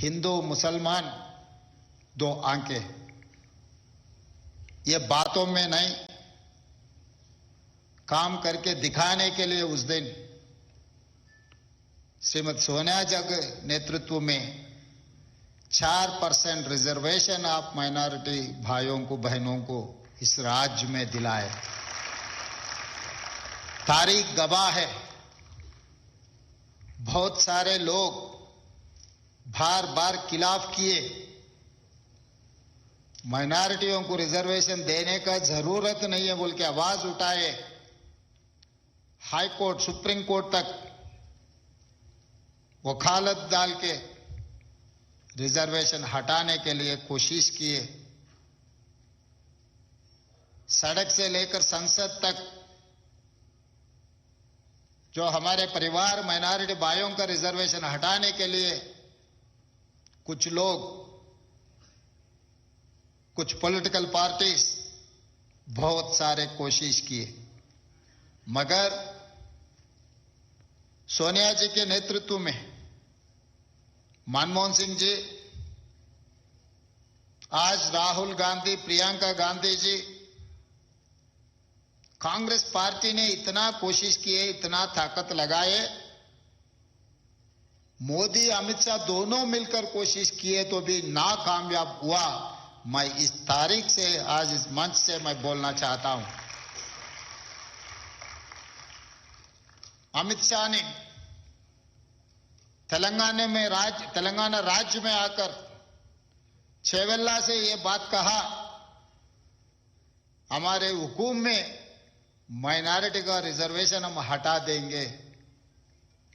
हिंदू मुसलमान दो आंखें, ये बातों में नहीं काम करके दिखाने के लिए उस दिन श्रीमती सोनिया जी के नेतृत्व में 4% रिजर्वेशन आप माइनॉरिटी भाइयों को बहनों को इस राज्य में दिलाए। तारीख गवाह है, बहुत सारे लोग बार बार खिलाफ किए, माइनॉरिटियों को रिजर्वेशन देने का जरूरत नहीं है बोल के आवाज उठाए। हाई कोर्ट सुप्रीम कोर्ट तक वकालत डाल के रिजर्वेशन हटाने के लिए कोशिश किए। सड़क से लेकर संसद तक जो हमारे परिवार माइनॉरिटी भाइयों का रिजर्वेशन हटाने के लिए कुछ लोग, कुछ पॉलिटिकल पार्टीज बहुत सारे कोशिश किए, मगर सोनिया जी के नेतृत्व में मनमोहन सिंह जी, आज राहुल गांधी, प्रियंका गांधी जी, कांग्रेस पार्टी ने इतना कोशिश किए, इतना ताकत लगाए, मोदी अमित शाह दोनों मिलकर कोशिश किए तो भी नाकामयाब हुआ। मैं इस तारीख से, आज इस मंच से मैं बोलना चाहता हूं, अमित शाह ने तेलंगाना राज्य में आकर छेवेल्ला से ये बात कहा, हमारे हुकूम में माइनॉरिटी का रिजर्वेशन हम हटा देंगे,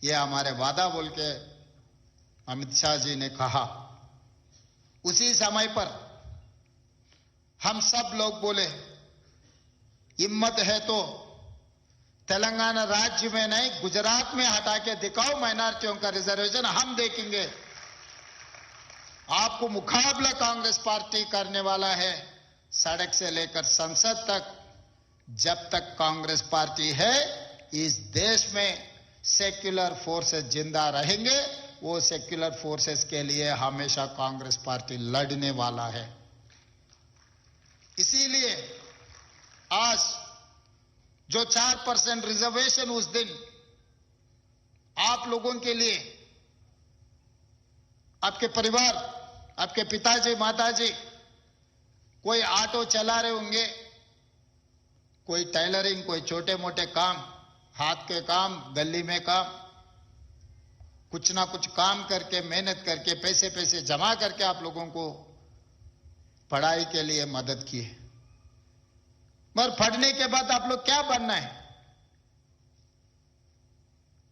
ये हमारे वादा बोल के अमित शाह जी ने कहा। उसी समय पर हम सब लोग बोले, हिम्मत है तो तेलंगाना राज्य में नहीं गुजरात में हटा के दिखाओ माइनॉरिटियों का रिजर्वेशन, हम देखेंगे। आपको मुकाबला कांग्रेस पार्टी करने वाला है सड़क से लेकर संसद तक। जब तक कांग्रेस पार्टी है इस देश में सेक्युलर फोर्सेस जिंदा रहेंगे, वो सेक्युलर फोर्सेस के लिए हमेशा कांग्रेस पार्टी लड़ने वाला है। इसीलिए आज जो 4% रिजर्वेशन उस दिन आप लोगों के लिए, आपके परिवार, आपके पिताजी माताजी कोई ऑटो चला रहे होंगे, कोई टेलरिंग, कोई छोटे मोटे काम, हाथ के काम, गली में काम, कुछ ना कुछ काम करके, मेहनत करके, पैसे जमा करके आप लोगों को पढ़ाई के लिए मदद की है। मगर पढ़ने के बाद आप लोग क्या बनना है?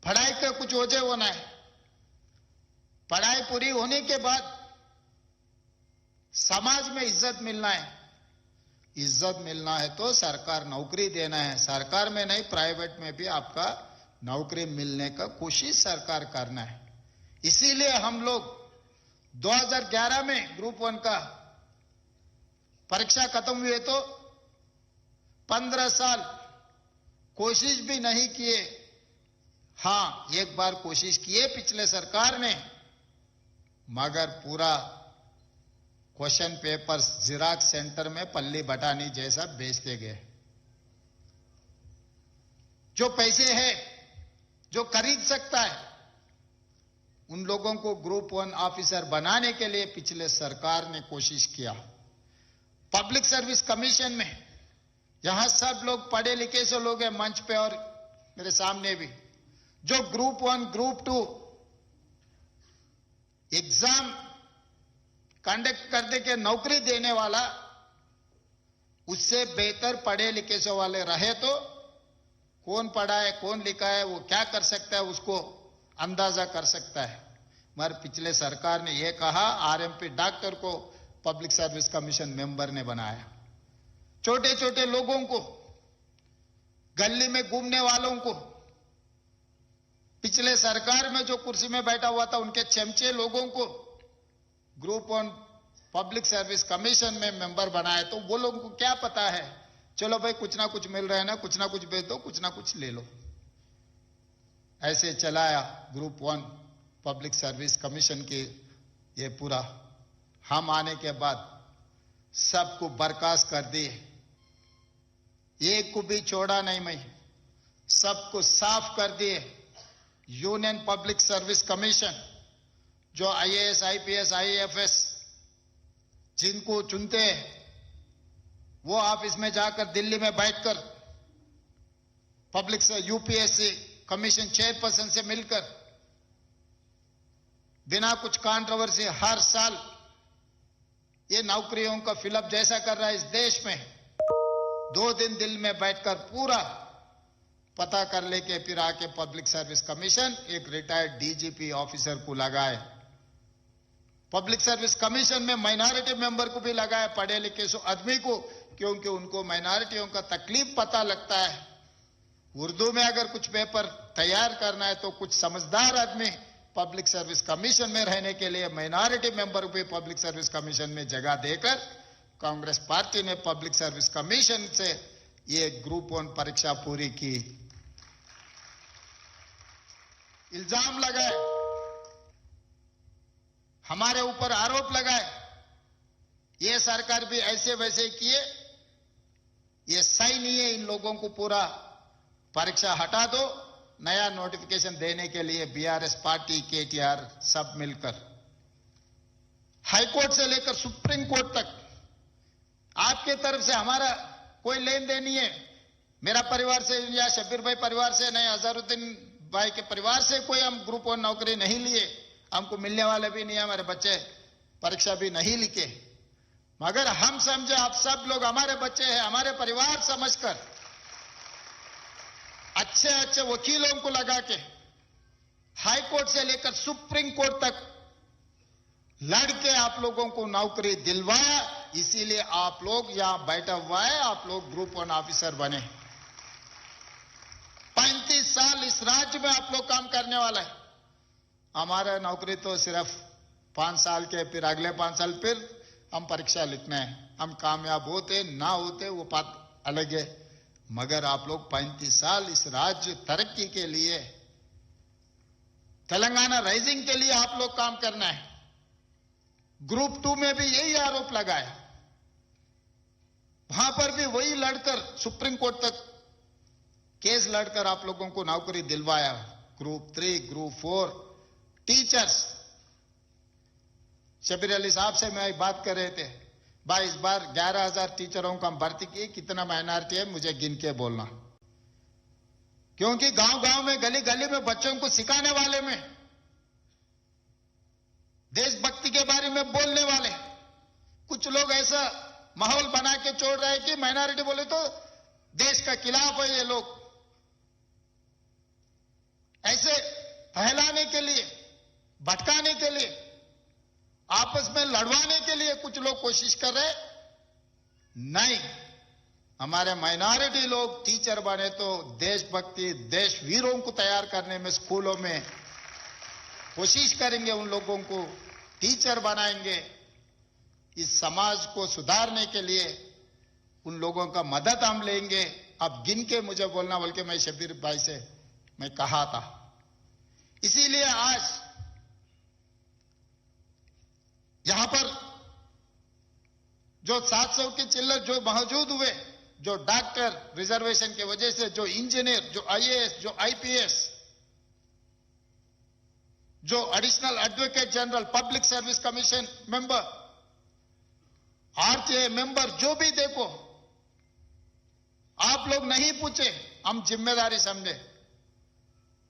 पढ़ाई का कुछ वजह होना है। पढ़ाई पूरी होने के बाद समाज में इज्जत मिलना है। इज्जत मिलना है तो सरकार नौकरी देना है, सरकार में नहीं प्राइवेट में भी आपका नौकरी मिलने का कोशिश सरकार करना है। इसीलिए हम लोग 2011 में ग्रुप 1 का परीक्षा खत्म हुए तो 15 साल कोशिश भी नहीं किए। हां, एक बार कोशिश किए पिछले सरकार ने, मगर पूरा क्वेश्चन पेपर्स जिराक्स सेंटर में पल्ली बटानी जैसा बेचते गए। जो पैसे है, जो खरीद सकता है, उन लोगों को ग्रुप 1 ऑफिसर बनाने के लिए पिछले सरकार ने कोशिश किया। पब्लिक सर्विस कमीशन में यहां सब लोग पढ़े लिखे से लोग हैं मंच पे और मेरे सामने भी, जो ग्रुप 1 ग्रुप 2 एग्जाम कंडक्ट करने के नौकरी देने वाला, उससे बेहतर पढ़े लिखे से वाले रहे तो कौन पढ़ा है, कौन लिखा है, वो क्या कर सकता है, उसको अंदाजा कर सकता है। मगर पिछले सरकार ने यह कहा, आरएमपी डॉक्टर को पब्लिक सर्विस कमीशन मेंबर ने बनाया। छोटे छोटे लोगों को, गली में घूमने वालों को, पिछले सरकार में जो कुर्सी में बैठा हुआ था उनके चमचे लोगों को ग्रुप 1 पब्लिक सर्विस कमीशन में मेंबर बनाए। तो वो लोगों को क्या पता है, चलो भाई कुछ ना कुछ मिल रहा है ना, कुछ ना कुछ बेच दो, कुछ ना कुछ ले लो। ऐसे चलाया ग्रुप 1 पब्लिक सर्विस कमीशन की ये पूरा हम आने के बाद सबको बर्खास्त कर दिए, एक को भी छोड़ा नहीं, मैं सबको साफ कर दिए। यूनियन पब्लिक सर्विस कमीशन जो आईएएस, आईपीएस, आईएफएस जिनको चुनते हैं, वो ऑफिस में जाकर दिल्ली में बैठकर पब्लिक से यूपीएससी कमीशन चेयरपर्सन से मिलकर बिना कुछ कंट्रोवर्सी हर साल ये नौकरियों का फिलअप जैसा कर रहा है इस देश में, 2 दिन दिल्ली में बैठकर पूरा पता कर लेके फिर आके पब्लिक सर्विस कमीशन एक रिटायर्ड डीजीपी ऑफिसर को लगाए। पब्लिक सर्विस कमीशन में माइनॉरिटी मेंबर को भी लगाए, पढ़े लिखे सो आदमी को, क्योंकि उनको माइनॉरिटियों का तकलीफ पता लगता है। उर्दू में अगर कुछ पेपर तैयार करना है तो कुछ समझदार आदमी पब्लिक सर्विस कमीशन में रहने के लिए माइनॉरिटी मेंबर को भी पब्लिक सर्विस कमीशन में जगह देकर कांग्रेस पार्टी ने पब्लिक सर्विस कमीशन से ये ग्रुप 1 परीक्षा पूरी की। इल्जाम लगाए, हमारे ऊपर आरोप लगाए, ये सरकार भी ऐसे वैसे किए, ये सही नहीं है, इन लोगों को पूरा परीक्षा हटा दो, नया नोटिफिकेशन देने के लिए बीआरएस पार्टी, केटीआर सब मिलकर हाईकोर्ट से लेकर सुप्रीम कोर्ट तक आपके तरफ से हमारा कोई लेन देन नहीं है। मेरा परिवार से या शब्बीर भाई परिवार से नहीं, अजहरुद्दीन भाई के परिवार से कोई हम ग्रुप 1 नौकरी नहीं लिए, हमको मिलने वाले भी नहीं है, हमारे बच्चे परीक्षा भी नहीं लिखे, मगर हम समझे आप सब लोग हमारे बच्चे हैं, हमारे परिवार समझकर अच्छे अच्छे वकीलों को लगा के हाई कोर्ट से लेकर सुप्रीम कोर्ट तक लड़के आप लोगों को नौकरी दिलवाया। इसीलिए आप लोग यहां बैठा हुआ है, आप लोग ग्रुप 1 ऑफिसर बने। 35 साल इस राज्य में आप लोग काम करने वाला है। हमारा नौकरी तो सिर्फ 5 साल के, फिर अगले 5 साल फिर हम परीक्षा लिखना है, हम कामयाब होते ना होते वो बात अलग है, मगर आप लोग 35 साल इस राज्य तरक्की के लिए, तेलंगाना राइजिंग के लिए आप लोग काम करना है। ग्रुप 2 में भी यही आरोप लगाया, वहां पर भी वही लड़कर सुप्रीम कोर्ट तक केस लड़कर आप लोगों को नौकरी दिलवाया। Group 3, group 4 teachers, Shabbir Ali साहब से मैं बात कर रहे थे, भाई इस बार 11,000 टीचरों का हम भर्ती किए, कितना माइनॉरिटी है मुझे गिन के बोलना, क्योंकि गांव गांव में, गली गली में बच्चों को सिखाने वाले में, देशभक्ति के बारे में बोलने वाले कुछ लोग ऐसा माहौल बना के छोड़ रहे हैं कि माइनॉरिटी बोले तो देश का खिलाफ है। ये लोग ऐसे फैलाने के लिए, भटकाने के लिए, आपस में लड़वाने के लिए कुछ लोग कोशिश कर रहे। नहीं, हमारे माइनॉरिटी लोग टीचर बने तो देशभक्ति, देश वीरों को तैयार करने में स्कूलों में कोशिश करेंगे, उन लोगों को टीचर बनाएंगे। इस समाज को सुधारने के लिए उन लोगों का मदद हम लेंगे। अब गिन के मुझे बोलना, बल्कि मैं शब्बीर भाई से मैं कहा था। इसीलिए आज यहां पर जो 700 के चिल्लर जो मौजूद हुए, जो डॉक्टर रिजर्वेशन की वजह से, जो इंजीनियर, जो आईएएस, जो आईपीएस, जो additional advocate general, public service commission member, RTI member, जो भी देखो, आप लोग नहीं पूछे, हम जिम्मेदारी समझे,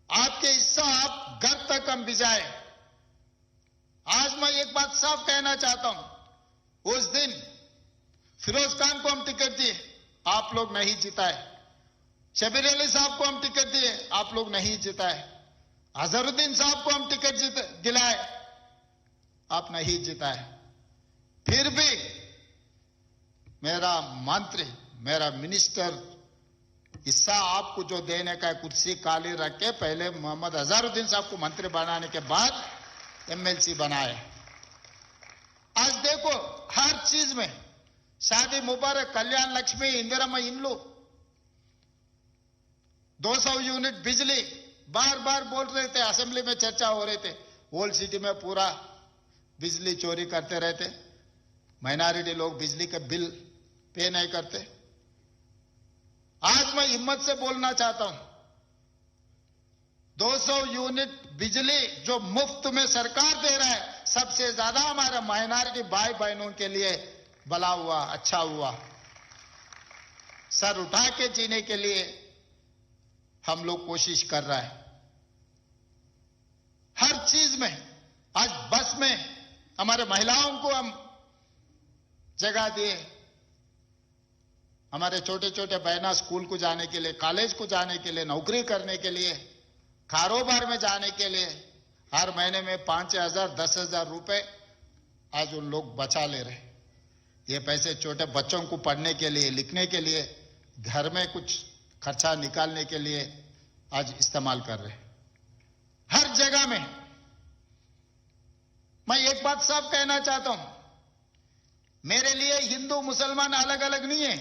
आपके हिस्सा आप घर तक हम भिजाए। आज मैं एक बात साफ कहना चाहता हूं, उस दिन फिरोज खान को हम टिकट दिए, आप लोग नहीं जिताए। शबीर अली साहब को हम टिकट दिए, आप लोग नहीं जिताए। अजहरुद्दीन साहब को हम टिकट दिलाए, आप नहीं जिताए। फिर भी मेरा मंत्री, मेरा मिनिस्टर, हिस्सा आपको जो देने का कुर्सी खाली रख के पहले मोहम्मद अजहरुद्दीन साहब को मंत्री बनाने के बाद एमएलसी बनाए। आज देखो हर चीज में, शादी मुबारक, कल्याण लक्ष्मी, इंदिरा इंड्लू, 200 यूनिट बिजली, बार बार बोल रहे थे, असेंबली में चर्चा हो रहे थे। ओल्ड सिटी में पूरा बिजली चोरी करते रहते, माइनॉरिटी लोग बिजली के बिल पे नहीं करते। आज मैं हिम्मत से बोलना चाहता हूं, 200 यूनिट बिजली जो मुफ्त में सरकार दे रहा है, सबसे ज्यादा हमारे माइनॉरिटी भाई बहनों के लिए भला हुआ, अच्छा हुआ। सर उठा के जीने के लिए हम लोग कोशिश कर रहा है हर चीज में। आज बस में हमारे महिलाओं को हम जगह दिए, हमारे छोटे छोटे बहना स्कूल को जाने के लिए, कॉलेज को जाने के लिए, नौकरी करने के लिए, कारोबार में जाने के लिए हर महीने में 5,000 10,000 रुपए आज उन लोग बचा ले रहे। ये पैसे छोटे बच्चों को पढ़ने के लिए, लिखने के लिए, घर में कुछ खर्चा निकालने के लिए आज इस्तेमाल कर रहे। हर जगह में मैं एक बात साफ कहना चाहता हूं, मेरे लिए हिंदू मुसलमान अलग अलग नहीं है।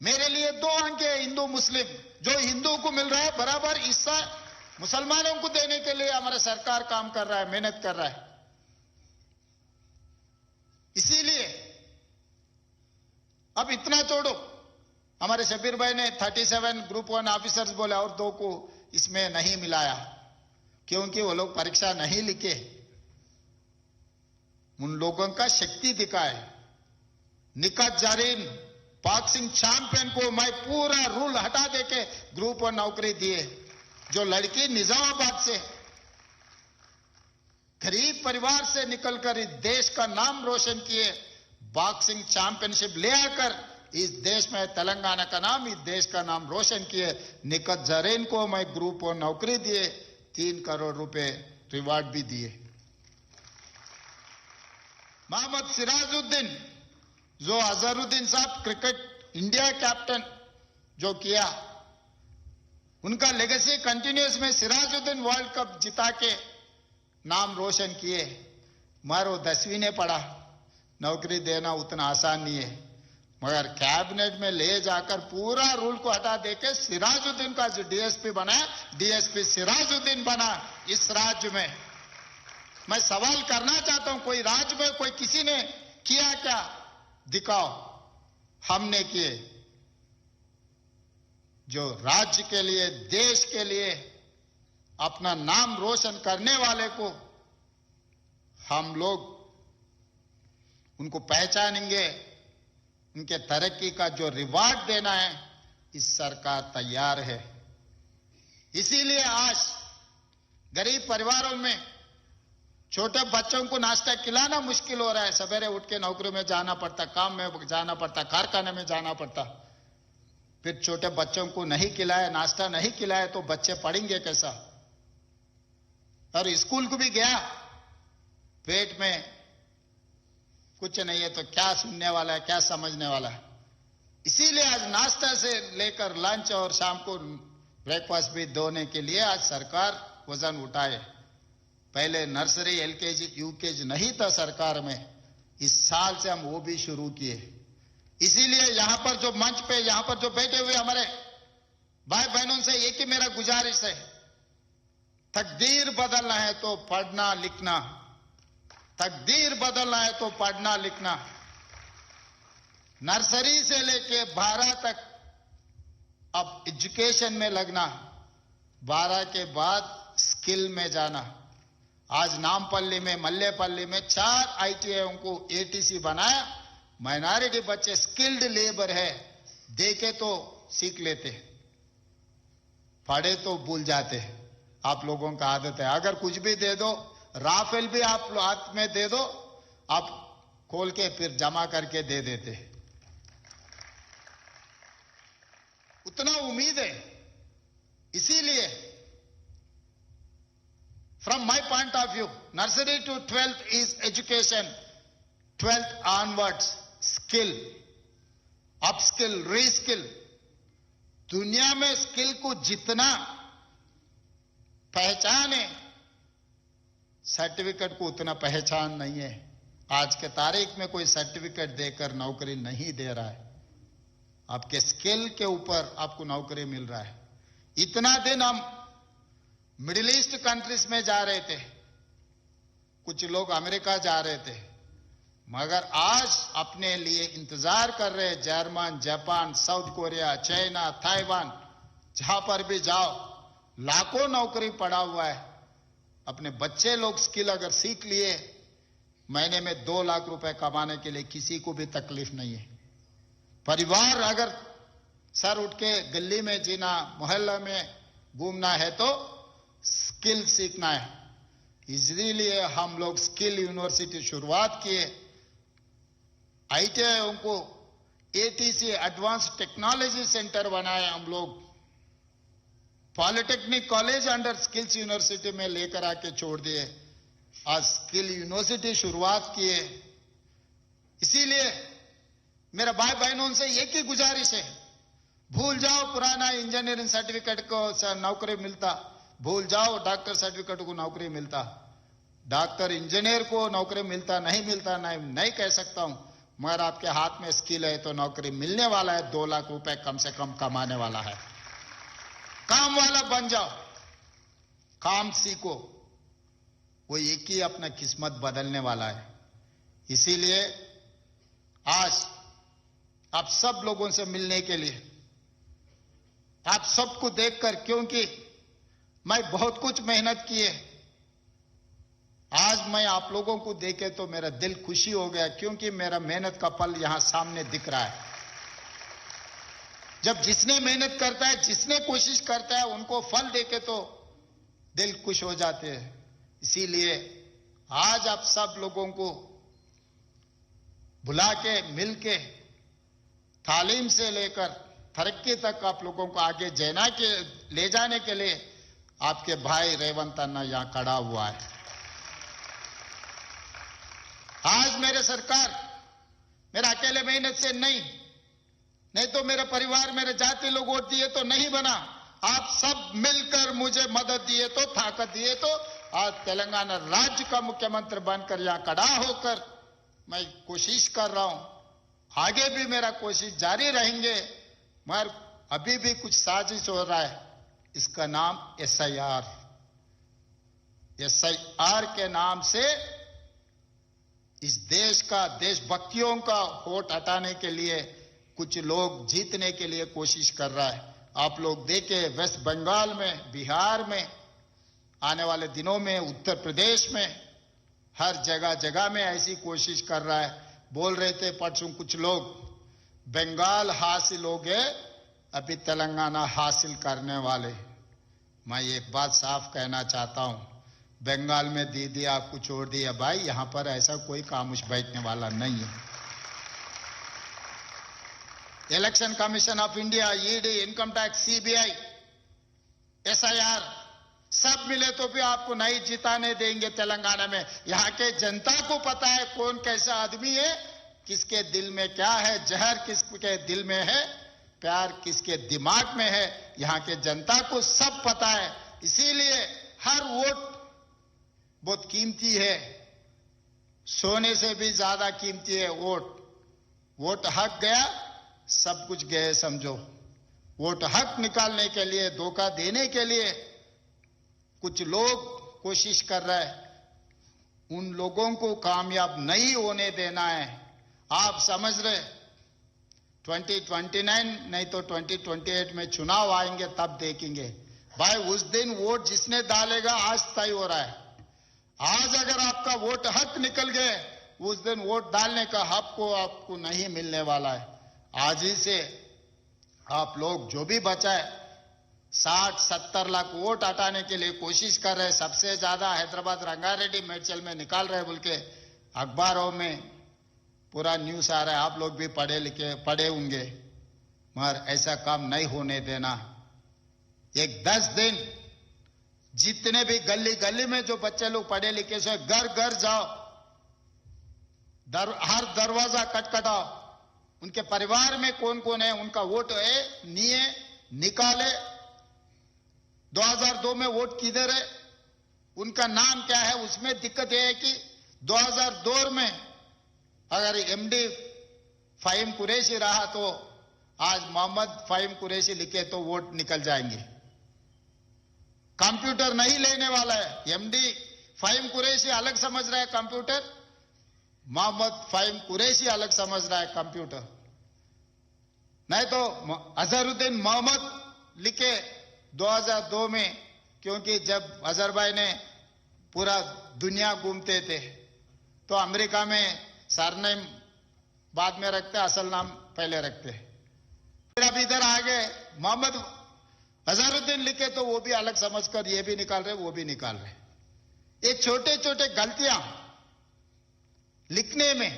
मेरे लिए 2 अंक है हिंदू मुस्लिम। जो हिंदू को मिल रहा है बराबर हिस्सा मुसलमानों को देने के लिए हमारा सरकार काम कर रहा है, मेहनत कर रहा है। इसीलिए अब इतना छोड़ो, हमारे शबीर भाई ने 37 ग्रुप 1 ऑफिसर्स बोले और 2 को इसमें नहीं मिलाया क्योंकि वो लोग परीक्षा नहीं लिखे। उन लोगों का शक्ति दिखाए। निकत जरीन बॉक्सिंग चैंपियन को मैं पूरा रूल हटा देके ग्रुप 1 नौकरी दिए। जो लड़की निजामाबाद से गरीब परिवार से निकलकर इस देश का नाम रोशन किए, बॉक्सिंग चैंपियनशिप ले आकर इस देश में तेलंगाना का नाम, इस देश का नाम रोशन किए। निकत जरीन को मैं ग्रुप 1 नौकरी दिए, 3 करोड़ रुपए रिवार्ड भी दिए। मोहम्मद सिराजुद्दीन, जो अजहरुद्दीन साहब क्रिकेट इंडिया कैप्टन जो किया, उनका लेगेसी कंटिन्यूस में सिराजुद्दीन वर्ल्ड कप जिता के नाम रोशन किए। मगर वो 10वीं ने पढ़ा, नौकरी देना उतना आसान नहीं है। मगर कैबिनेट में ले जाकर पूरा रूल को हटा देके सिराजुद्दीन का जो डीएसपी बनाया, डीएसपी सिराजुद्दीन बना इस राज्य में। मैं सवाल करना चाहता हूं, कोई राज्य में कोई किसी ने किया क्या? दिखाओ। हमने किए। जो राज्य के लिए, देश के लिए अपना नाम रोशन करने वाले को हम लोग उनको पहचानेंगे, उनके तरक्की का जो रिवार्ड देना है इस सरकार तैयार है। इसीलिए आज गरीब परिवारों में छोटे बच्चों को नाश्ता खिलाना मुश्किल हो रहा है। सवेरे उठ के नौकरी में जाना पड़ता, काम में जाना पड़ता, कारखाने में जाना पड़ता। फिर छोटे बच्चों को नहीं खिलाए, नाश्ता नहीं खिलाए तो बच्चे पढ़ेंगे कैसा? और स्कूल को भी गया, पेट में कुछ नहीं है तो क्या सुनने वाला है, क्या समझने वाला है? इसीलिए आज नाश्ता से लेकर लंच और शाम को ब्रेकफास्ट भी देने के लिए आज सरकार वजन उठाए। पहले नर्सरी, एलकेजी, यूकेजी नहीं था सरकार में, इस साल से हम वो भी शुरू किए। इसीलिए यहां पर जो मंच पे, यहां पर जो बैठे हुए हमारे भाई बहनों से एक ही मेरा गुजारिश है, तकदीर बदलना है तो पढ़ना लिखना, तकदीर बदलना है तो पढ़ना लिखना। नर्सरी से लेके 12 तक अब एजुकेशन में लगना, 12 के बाद स्किल में जाना। आज नामपल्ली में, मल्लेपल्ली में 4 आईटीआईओं को एटीसी बनाया। माइनॉरिटी बच्चे स्किल्ड लेबर है, देखे तो सीख लेते, पढ़े तो भूल जाते। आप लोगों का आदत है, अगर कुछ भी दे दो, राफेल भी आप हाथ में दे दो, आप खोल के फिर जमा करके दे देते। उतना उम्मीद है। इसीलिए from my point of view, nursery to 12th is education, 12th onwards skill, upskill, reskill. दुनिया में स्किल को जितना पहचाने, सर्टिफिकेट को उतना पहचान नहीं है। आज के तारीख में कोई सर्टिफिकेट देकर नौकरी नहीं दे रहा है। आपके स्किल के ऊपर आपको नौकरी मिल रहा है। इतना दिन हम मिडिल ईस्ट कंट्रीज में जा रहे थे, कुछ लोग अमेरिका जा रहे थे, मगर आज अपने लिए इंतजार कर रहे German, Japan, south Korea, China, Taiwan, जहां पर भी जाओ लाखों नौकरी पड़ा हुआ है। अपने बच्चे लोग स्किल अगर सीख लिए, महीने में 2 लाख रुपए कमाने के लिए किसी को भी तकलीफ नहीं है। परिवार अगर सर उठ के गली में जीना, मोहल्ला में घूमना है तो स्किल सीखना है। इसलिए हम लोग स्किल यूनिवर्सिटी शुरुआत किए। आईटीआई को एटीसी एडवांस टेक्नोलॉजी सेंटर बनाए हम लोग। Polytechnic college under skills university में लेकर आके छोड़ दिए। आज स्किल यूनिवर्सिटी शुरुआत किए। इसीलिए मेरा भाई बहनों से एक ही गुजारिश है, भूल जाओ पुराना इंजीनियरिंग सर्टिफिकेट को नौकरी मिलता, भूल जाओ डॉक्टर सर्टिफिकेट को नौकरी मिलता। डॉक्टर इंजीनियर को नौकरी मिलता नहीं कह सकता हूं, मगर आपके हाथ में स्किल है तो नौकरी मिलने वाला है। 2 लाख रुपए कम से कम कमाने वाला है। काम वाला बन जाओ, काम सीखो, वो एक ही अपना किस्मत बदलने वाला है। इसीलिए आज आप सब लोगों से मिलने के लिए, आप सबको देखकर, क्योंकि मैं बहुत कुछ मेहनत की है, आज मैं आप लोगों को देखे तो मेरा दिल खुशी हो गया, क्योंकि मेरा मेहनत का फल यहां सामने दिख रहा है। जब जिसने मेहनत करता है, जिसने कोशिश करता है, उनको फल देके तो दिल खुश हो जाते हैं। इसीलिए आज आप सब लोगों को बुला के, मिल के, तालीम से लेकर तरक्की तक आप लोगों को आगे ले जाने के लिए आपके भाई रेवंत अन्ना यहां खड़ा हुआ है। आज मेरे सरकार मेरा अकेले मेहनत से नहीं तो मेरे परिवार, मेरे जाति लोग वोट दिए तो नहीं बना। आप सब मिलकर मुझे मदद दिए तो, ताकत दिए तो आज तेलंगाना राज्य का मुख्यमंत्री बनकर यहां खड़ा होकर मैं कोशिश कर रहा हूं। आगे भी मेरा कोशिश जारी रहेंगे, मगर अभी भी कुछ साजिश हो रहा है। इसका नाम एसआईआर के नाम से इस देश का, देशभक्तियों का वोट हटाने के लिए कुछ लोग जीतने के लिए कोशिश कर रहा है। आप लोग देखे वेस्ट बंगाल में, बिहार में, आने वाले दिनों में उत्तर प्रदेश में, हर जगह जगह में ऐसी कोशिश कर रहा है। बोल रहे थे परसों कुछ लोग, बंगाल हासिल हो गए, अभी तेलंगाना हासिल करने वाले। मैं एक बात साफ कहना चाहता हूं, बंगाल में दीदी आपको छोड़ दिया भाई, यहां पर ऐसा कोई खामोश बैठने वाला नहीं है। Election commission of India, ED, income tax, CBI, SIR सब मिले तो भी आपको नहीं जिताने देंगे तेलंगाना में। यहां के जनता को पता है कौन कैसा आदमी है, किसके दिल में क्या है, जहर किसके दिल में है, प्यार किसके दिमाग में है, यहां के जनता को सब पता है। इसीलिए हर वोट बहुत कीमती है, सोने से भी ज्यादा कीमती है वोट हक गया, सब कुछ गए समझो। वोट हक निकालने के लिए, धोखा देने के लिए कुछ लोग कोशिश कर रहे हैं। उन लोगों को कामयाब नहीं होने देना है। आप समझ रहे 2029 नहीं तो 2028 में चुनाव आएंगे, तब देखेंगे भाई। उस दिन वोट जिसने डालेगा आज तय हो रहा है। आज अगर आपका वोट हक निकल गए, उस दिन वोट डालने का हक को आपको नहीं मिलने वाला है। आज ही से आप लोग जो भी बचाए, 60-70 लाख वोट हटाने के लिए कोशिश कर रहे हैं। सबसे ज्यादा हैदराबाद रंगारेड्डी मेडचल में निकाल रहे बोल के अखबारों में पूरा न्यूज आ रहा है। आप लोग भी पढ़े होंगे, मगर ऐसा काम नहीं होने देना। एक 10 दिन जितने भी गली गली में जो बच्चे लोग पढ़े लिखे से, घर घर जाओ, हर दरवाजा खटखटाओ, उनके परिवार में कौन कौन है, उनका वोट है नहीं है, निकाले। 2002 में वोट किधर है, उनका नाम क्या है। उसमें दिक्कत यह है कि 2002 में अगर एमडी फाहिम कुरैशी रहा तो आज मोहम्मद फाहिम कुरैशी लिखे तो वोट निकल जाएंगे। कंप्यूटर नहीं लेने वाला है। एमडी फ़हीम कुरैशी अलग समझ रहा है कंप्यूटर, मोहम्मद फ़हीम कुरैशी अलग समझ रहा है कंप्यूटर। नहीं तो अजहरुद्दीन मोहम्मद लिखे 2002 में, क्योंकि जब अजहर भाई ने पूरा दुनिया घूमते थे तो अमेरिका में सरनेम बाद में रखते, असल नाम पहले रखते। फिर अब इधर आ गए मोहम्मद अजहरुद्दीन लिखे तो वो भी अलग समझकर ये भी निकाल रहे, वो भी निकाल रहे। ये छोटे छोटे गलतियां लिखने में,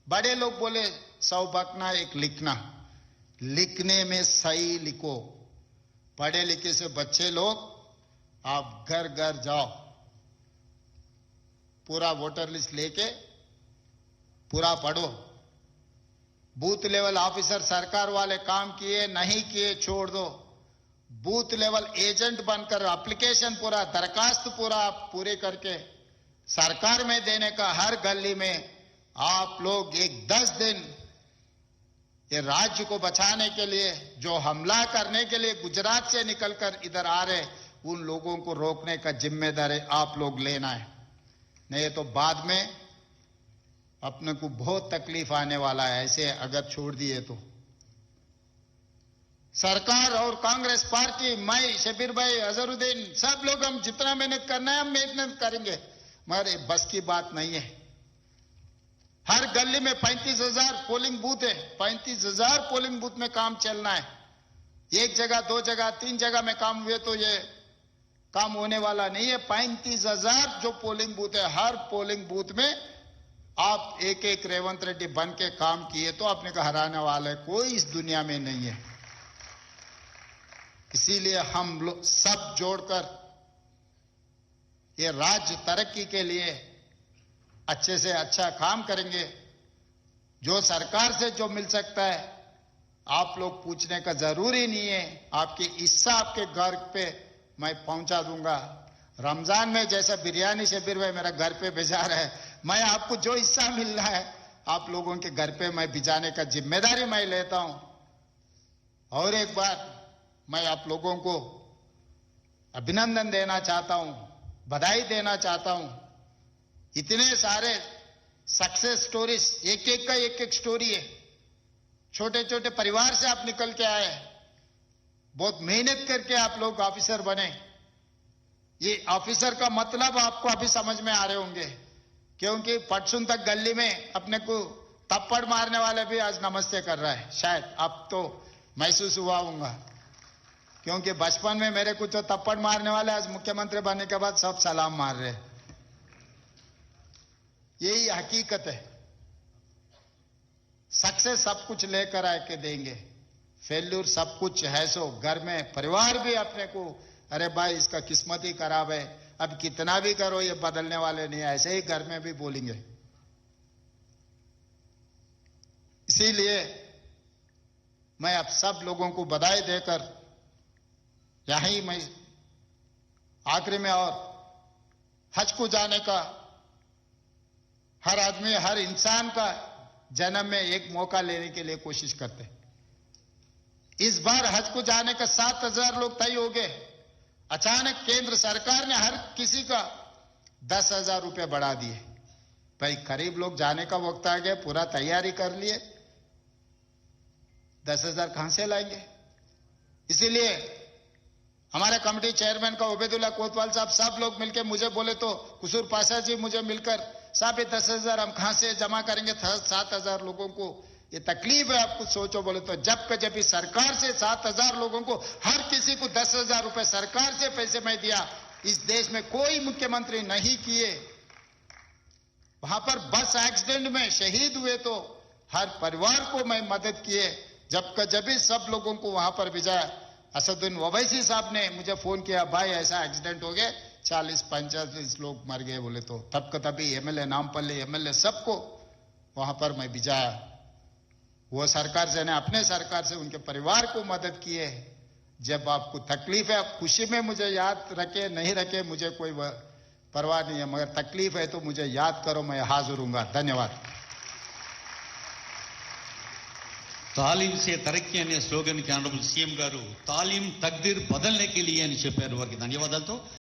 बड़े लोग बोले 100 बकना एक लिखना, लिखने में सही लिखो। पढ़े लिखे से बच्चे लोग आप घर घर जाओ, पूरा वोटर लिस्ट लेके पूरा पढ़ो। बूथ लेवल ऑफिसर सरकार वाले काम किए नहीं किए छोड़ दो, बूथ लेवल एजेंट बनकर एप्लीकेशन पूरा, दरखास्त पूरा आप पूरे करके सरकार में देने का। हर गली में आप लोग एक 10 दिन ये राज्य को बचाने के लिए, जो हमला करने के लिए गुजरात से निकलकर इधर आ रहे, उन लोगों को रोकने का जिम्मेदारी आप लोग लेना है। नहीं तो बाद में अपने को बहुत तकलीफ आने वाला है, ऐसे अगर छोड़ दिए तो। सरकार और कांग्रेस पार्टी, मैं, शबीर भाई, अजहरुद्दीन, सब लोग हम जितना मेहनत करना है हम मेहनत करेंगे, मगर बस की बात नहीं है। हर गली में 35,000 पोलिंग बूथ है, 35,000 पोलिंग बूथ में काम चलना है। एक जगह, 2 जगह, 3 जगह में काम हुए तो ये काम होने वाला नहीं है। 35,000 जो पोलिंग बूथ है, हर पोलिंग बूथ में आप एक एक रेवंत रेड्डी बन के काम किए तो अपने को हराने वाला कोई इस दुनिया में नहीं है। इसीलिए हम लोग सब जोड़कर ये राज्य तरक्की के लिए अच्छे से अच्छा काम करेंगे। जो सरकार से जो मिल सकता है आप लोग पूछने का जरूरी नहीं है, आपके हिस्सा आपके घर पे मैं पहुंचा दूंगा। रमजान में जैसा बिरयानी शबीर भाई मेरा घर पे भेजा रहा है, मैं आपको जो हिस्सा मिल रहा है आप लोगों के घर पे मैं भिजाने का जिम्मेदारी मैं लेता हूं। और एक बार मैं आप लोगों को अभिनंदन देना चाहता हूं, बधाई देना चाहता हूं। इतने सारे सक्सेस स्टोरीज, एक एक का एक एक स्टोरी है। छोटे छोटे परिवार से आप निकल के आए, बहुत मेहनत करके आप लोग ऑफिसर बने। ये ऑफिसर का मतलब आपको अभी समझ में आ रहे होंगे, क्योंकि पटसुन तक गली में अपने को थप्पड़ मारने वाले भी आज नमस्ते कर रहा है। शायद अब तो महसूस हुआ होगा, क्योंकि बचपन में मेरे को तो थप्पड़ मारने वाले आज मुख्यमंत्री बनने के बाद सब सलाम मार रहे। यही हकीकत है। सक्सेस सब कुछ लेकर आके देंगे, फेल्यूर सब कुछ है। सो घर में परिवार भी अपने को, अरे भाई इसका किस्मत ही खराब है, अब कितना भी करो ये बदलने वाले नहीं है, ऐसे ही घर में भी बोलेंगे। इसीलिए मैं आप सब लोगों को बधाई देकर यहीं मैं आखिरी में, और हज को जाने का हर आदमी, हर इंसान का जन्म में एक मौका लेने के लिए कोशिश करते। इस बार हज को जाने का 7,000 लोग तय हो गए। अचानक केंद्र सरकार ने हर किसी का 10,000 रुपए बढ़ा दिए। भाई करीब लोग जाने का वक्त आ गया, पूरा तैयारी कर लिए, 10,000 कहां से लाएंगे? इसीलिए हमारे कमेटी चेयरमैन का उबैदुल्ला कोतवाल साहब, सब लोग मिलकर मुझे बोले तो कुसूर पाशा जी मुझे मिलकर, साहब ये 10,000 हम कहां से जमा करेंगे 7,000 लोगों को? ये तकलीफ है, आप कुछ सोचो। बोले तो जब भी सरकार से 7,000 लोगों को, हर किसी को 10,000 रुपए सरकार से पैसे मैं दिया। इस देश में कोई मुख्यमंत्री नहीं किए। वहां पर बस एक्सीडेंट में शहीद हुए तो हर परिवार को मैं मदद किए। जब भी सब लोगों को वहां पर भेजा। असदुद्दीन ओवैसी साहब ने मुझे फोन किया, भाई ऐसा एक्सीडेंट हो गया, 40-45 लोग मर गए। बोले तो तभी एमएलए, नामपल्ली एमएलए सबको वहां पर मैं भिजाया। वो सरकार से ने अपने सरकार से उनके परिवार को मदद किए। जब आपको तकलीफ है, खुशी में मुझे याद रखे नहीं रखे मुझे कोई परवाह नहीं है, मगर तकलीफ है तो मुझे याद करो, मैं हाजिर हूंगा। धन्यवाद। తాలీం సే తరక్కి అనే స్లోగన్ కి ఆనరబుల్ సీఎం గారు తాలీం తక్దీర్ బదల్నే కే లియే అని చెప్పారు. వారికి ధన్యవాదాలతో